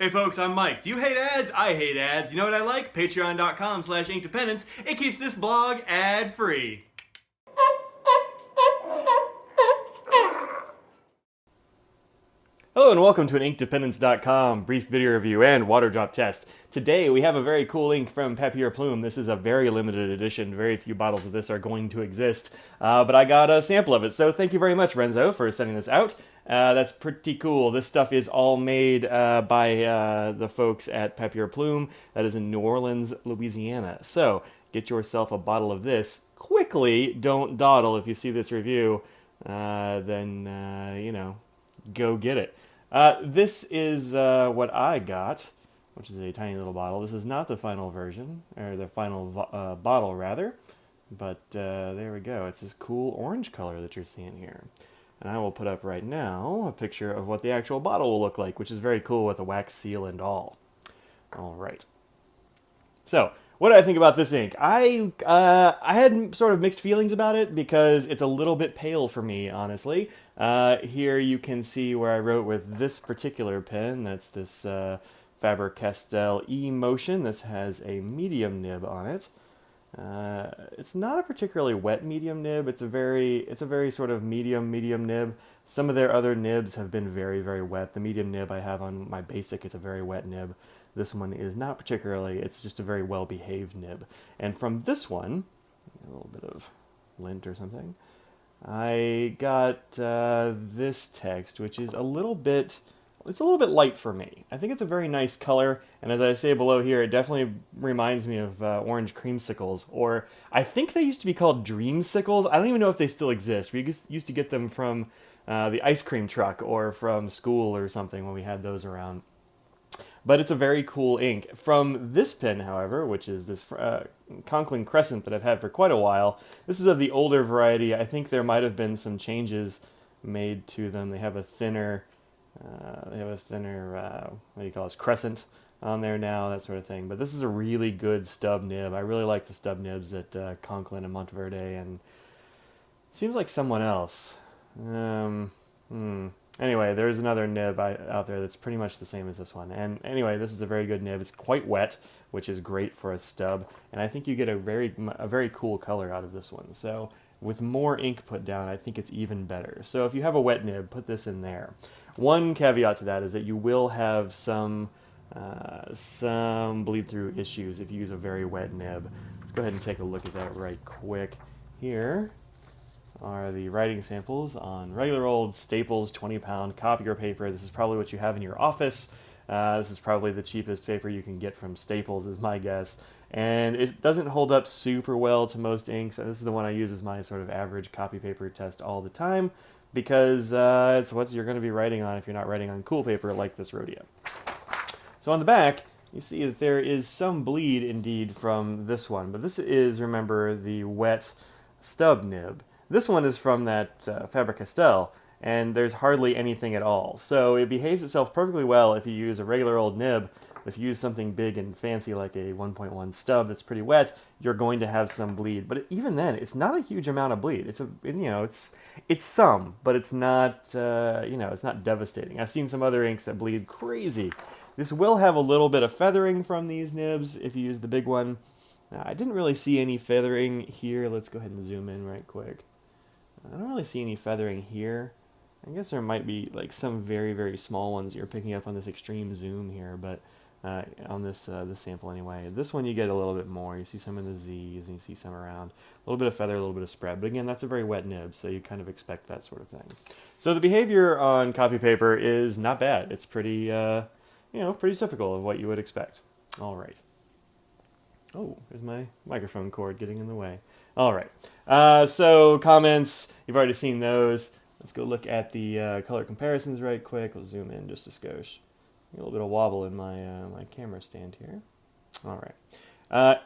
Hey folks, I'm Mike. Do you hate ads? I hate ads. You know what I like? Patreon.com/Inkdependence. It keeps this blog ad-free. Hello and welcome to an Inkdependence.com brief video review and water drop test. Today we have a very cool ink from Papier Plume. This is a very limited edition. Very few bottles of this are going to exist, but I got a sample of it. So thank you very much, Renso, for sending this out. That's pretty cool. This stuff is all made by the folks at Papier Plume. That is in New Orleans, Louisiana. So get yourself a bottle of this quickly. Don't dawdle. If you see this review, then go get it. This is what I got, which is a tiny little bottle. This is not the final version, or the final bottle, rather. But there we go. It's this cool orange color that you're seeing here. And I will put up right now a picture of what the actual bottle will look like, which is very cool with a wax seal and all. All right. So, what do I think about this ink? I had sort of mixed feelings about it because it's a little bit pale for me, honestly. Here you can see where I wrote with this particular pen. That's this Faber-Castell E-Motion. This has a medium nib on it. It's not a particularly wet medium nib. It's a very sort of medium nib. Some of their other nibs have been very, very wet. The medium nib I have on my basic is a very wet nib. This one is not particularly, it's just a very well-behaved nib. And from this one, a little bit of lint or something, I got this text, which is a little bit light for me. I think it's a very nice color, and as I say below here, it definitely reminds me of orange creamsicles, or I think they used to be called dreamsicles. I don't even know if they still exist. We used to get them from the ice cream truck or from school or something when we had those around. But it's a very cool ink. From this pen, however, which is this Conklin Crescent that I've had for quite a while, this is of the older variety. I think there might have been some changes made to them. They have a thinner, what do you call this, crescent on there now, that sort of thing. But this is a really good stub nib. I really like the stub nibs at Conklin and Monteverde, and seems like someone else. Anyway, there's another nib out there that's pretty much the same as this one. And anyway, this is a very good nib. It's quite wet, which is great for a stub. And I think you get a very cool color out of this one. So with more ink put down, I think it's even better. So if you have a wet nib, put this in there. One caveat to that is that you will have some bleed-through issues if you use a very wet nib. Let's go ahead and take a look at that right quick. Here are the writing samples on regular old Staples 20-pound copier paper. This is probably what you have in your office. This is probably the cheapest paper you can get from Staples, is my guess. And it doesn't hold up super well to most inks. This is the one I use as my sort of average copy paper test all the time, because it's what you're going to be writing on if you're not writing on cool paper like this Rhodia. So on the back, you see that there is some bleed indeed from this one, but this is, remember, the wet stub nib. This one is from that Faber-Castell, and there's hardly anything at all. So it behaves itself perfectly well if you use a regular old nib. If you use something big and fancy like a 1.1 stub that's pretty wet, you're going to have some bleed. But even then, it's not a huge amount of bleed. It's some, but it's not it's not devastating. I've seen some other inks that bleed crazy. This will have a little bit of feathering from these nibs if you use the big one. Now, I didn't really see any feathering here. Let's go ahead and zoom in right quick. I don't really see any feathering here. I guess there might be like some very, very small ones you're picking up on this extreme zoom here, but on this sample anyway. This one you get a little bit more. You see some in the Z's and you see some around. A little bit of feather, a little bit of spread. But again, that's a very wet nib, so you kind of expect that sort of thing. So the behavior on copy paper is not bad. It's pretty, pretty typical of what you would expect. All right. Oh, there's my microphone cord getting in the way. All right. So comments, you've already seen those. Let's go look at the color comparisons right quick. We'll zoom in just a skosh. A little bit of wobble in my my camera stand here. All right.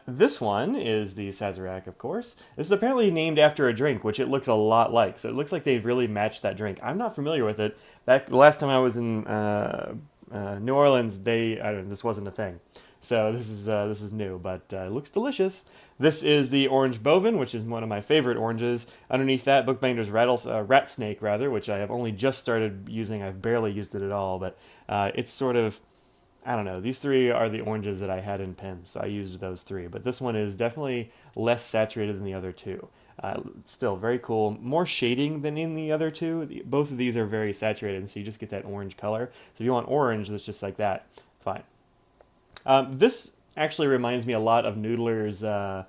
This one is the Sazerac, of course. This is apparently named after a drink, which it looks a lot like. So it looks like they've really matched that drink. I'm not familiar with it. Back the last time I was in New Orleans, this wasn't a thing. So this is new, but it looks delicious. This is the orange Boven, which is one of my favorite oranges. Underneath that, Bookbinder's Rat Snake, rather, which I have only just started using. I've barely used it at all, but it's sort of, I don't know. These three are the oranges that I had in pens, so I used those three. But this one is definitely less saturated than the other two. Still very cool. More shading than in the other two. Both of these are very saturated, so you just get that orange color. So if you want orange that's just like that, fine. This actually reminds me a lot of Noodler's, I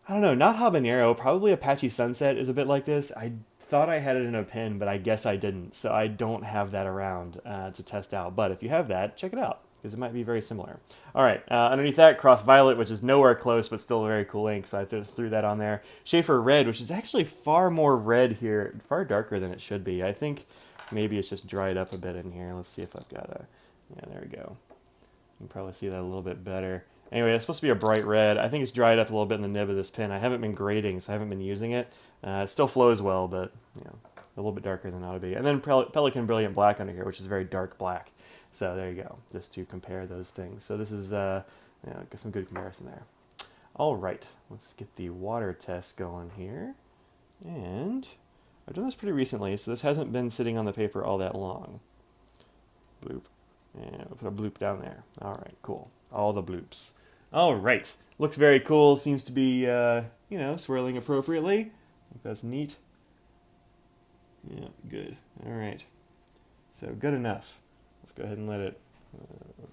don't know, not Habanero, probably Apache Sunset is a bit like this. I thought I had it in a pen, but I guess I didn't. So I don't have that around to test out. But if you have that, check it out, because it might be very similar. All right, underneath that, Cross Violet, which is nowhere close, but still a very cool ink, so I threw that on there. Schaefer Red, which is actually far more red here, far darker than it should be. I think maybe it's just dried up a bit in here. Let's see if I've got a, yeah, there we go. You can probably see that a little bit better. Anyway, it's supposed to be a bright red. I think it's dried up a little bit in the nib of this pen. I haven't been grading, so I haven't been using it. It still flows well, but you know, a little bit darker than it ought to be. And then Pelican Brilliant Black under here, which is very dark black. So there you go, just to compare those things. So this is got some good comparison there. All right, let's get the water test going here. And I've done this pretty recently, so this hasn't been sitting on the paper all that long. Bloop. And we'll put a bloop down there. All right, cool. All the bloops. All right. Looks very cool. Seems to be, you know, swirling appropriately. I think that's neat. Yeah, good. All right. So good enough. Let's go ahead and let it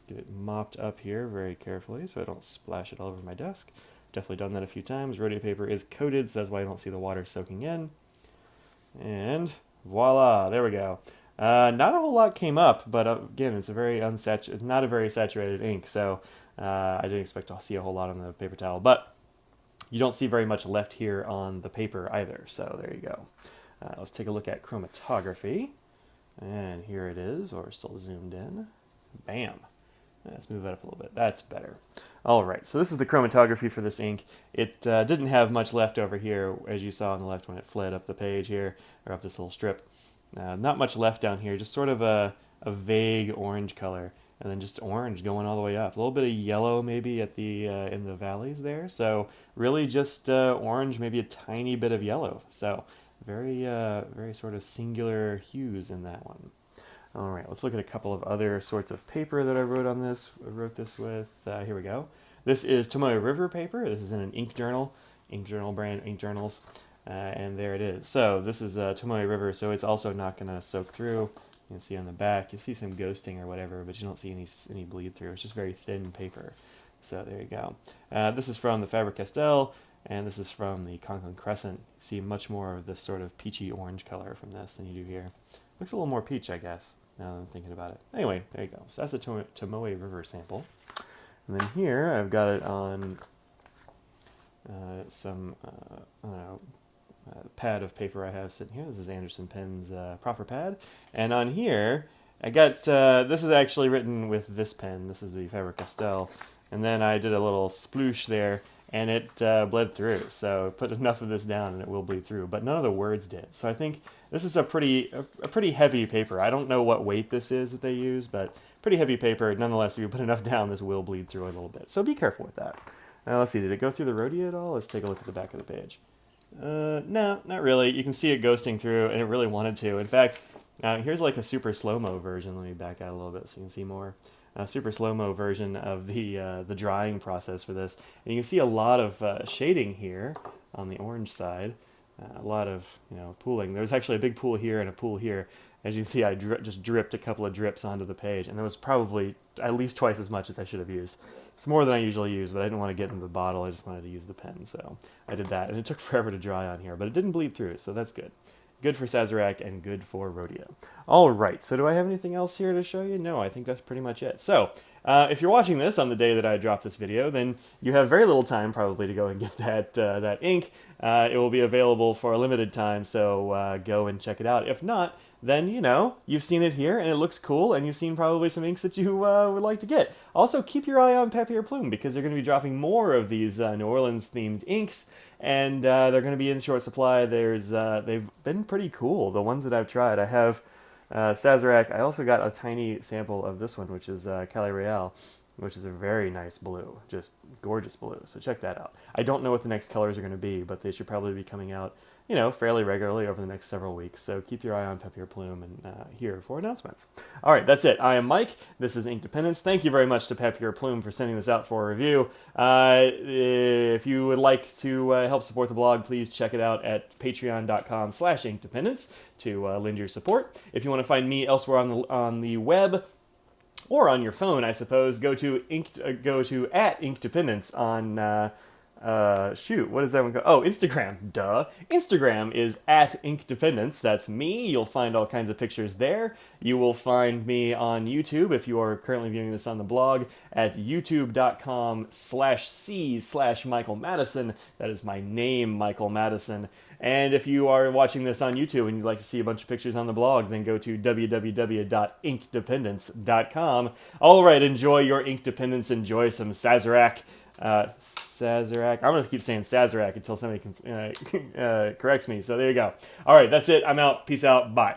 get it mopped up here very carefully so I don't splash it all over my desk. Definitely done that a few times. Rodeo paper is coated, so that's why I don't see the water soaking in. And voila, there we go. Not a whole lot came up, but again, it's a very not a very saturated ink, so I didn't expect to see a whole lot on the paper towel. But you don't see very much left here on the paper either, so there you go. Let's take a look at chromatography, and here it is, or still zoomed in. Bam. Let's move that up a little bit. That's better. All right, so this is the chromatography for this ink. It didn't have much left over here, as you saw on the left when it fled up the page here, or up this little strip. Not much left down here, just sort of a vague orange color, and then just orange going all the way up. A little bit of yellow maybe at the in the valleys there. So really just orange, maybe a tiny bit of yellow. So very very sort of singular hues in that one. All right, let's look at a couple of other sorts of paper that I wrote on this. I wrote this with, here we go. This is Tomoe River paper. This is in an ink journal brand, ink journals. And there it is. So this is Tomoe River, so it's also not going to soak through. You can see on the back, you see some ghosting or whatever, but you don't see any bleed through. It's just very thin paper. So there you go. This is from the Faber-Castell, and this is from the Conklin Crescent. You see much more of this sort of peachy orange color from this than you do here. Looks a little more peach, I guess, now that I'm thinking about it. Anyway, there you go. So that's the Tomoe River sample. And then here I've got it on some, I don't know, pad of paper I have sitting here. This is Anderson Pen's proper pad. And on here, I got, this is actually written with this pen. This is the Faber-Castell. And then I did a little sploosh there, and it bled through. So put enough of this down and it will bleed through. But none of the words did. So I think this is a pretty heavy paper. I don't know what weight this is that they use, but pretty heavy paper. Nonetheless, if you put enough down, this will bleed through a little bit. So be careful with that. Now let's see, did it go through the rodeo at all? Let's take a look at the back of the page. No, not really. You can see it ghosting through, and it really wanted to. In fact, here's like a super slow-mo version. Let me back out a little bit so you can see more. Super slow-mo version of the drying process for this. And you can see a lot of shading here on the orange side. A lot of, you know, pooling. There's actually a big pool here and a pool here. As you can see, I just dripped a couple of drips onto the page, and there was probably at least twice as much as I should have used. It's more than I usually use, but I didn't want to get into the bottle. I just wanted to use the pen, so I did that. And it took forever to dry on here, but it didn't bleed through, so that's good. Good for Sazerac and good for rodeo. All right, so do I have anything else here to show you? No, I think that's pretty much it. So if you're watching this on the day that I dropped this video, then you have very little time probably to go and get that ink. It will be available for a limited time, so go and check it out. If not, then, you know, you've seen it here and it looks cool, and you've seen probably some inks that you would like to get. Also, keep your eye on Papier Plume, because they're going to be dropping more of these New Orleans-themed inks, and they're going to be in short supply. They've been pretty cool, the ones that I've tried. I have Sazerac. I also got a tiny sample of this one, which is Cali Royale, which is a very nice blue, just gorgeous blue. So check that out. I don't know what the next colors are going to be, but they should probably be coming out fairly regularly over the next several weeks. So keep your eye on Papier Plume and here for announcements. All right, that's it. I am Mike. This is Inkdependence. Thank you very much to Papier Plume for sending this out for a review. If you would like to help support the blog, please check it out at patreon.com/inkdependence to lend your support. If you want to find me elsewhere on the web, or on your phone, I suppose, go to @Inkdependence on what is that one called? Oh, Instagram. Duh. Instagram is @Inkdependence. That's me. You'll find all kinds of pictures there. You will find me on YouTube if you are currently viewing this on the blog at youtube.com/c/Michael Madison. That is my name, Michael Madison. And if you are watching this on YouTube and you'd like to see a bunch of pictures on the blog, then go to www.inkdependence.com. All right, enjoy your Inkdependence. Enjoy some Sazerac. Sazerac. I'm going to keep saying Sazerac until somebody corrects me. So there you go. All right, that's it. I'm out. Peace out. Bye.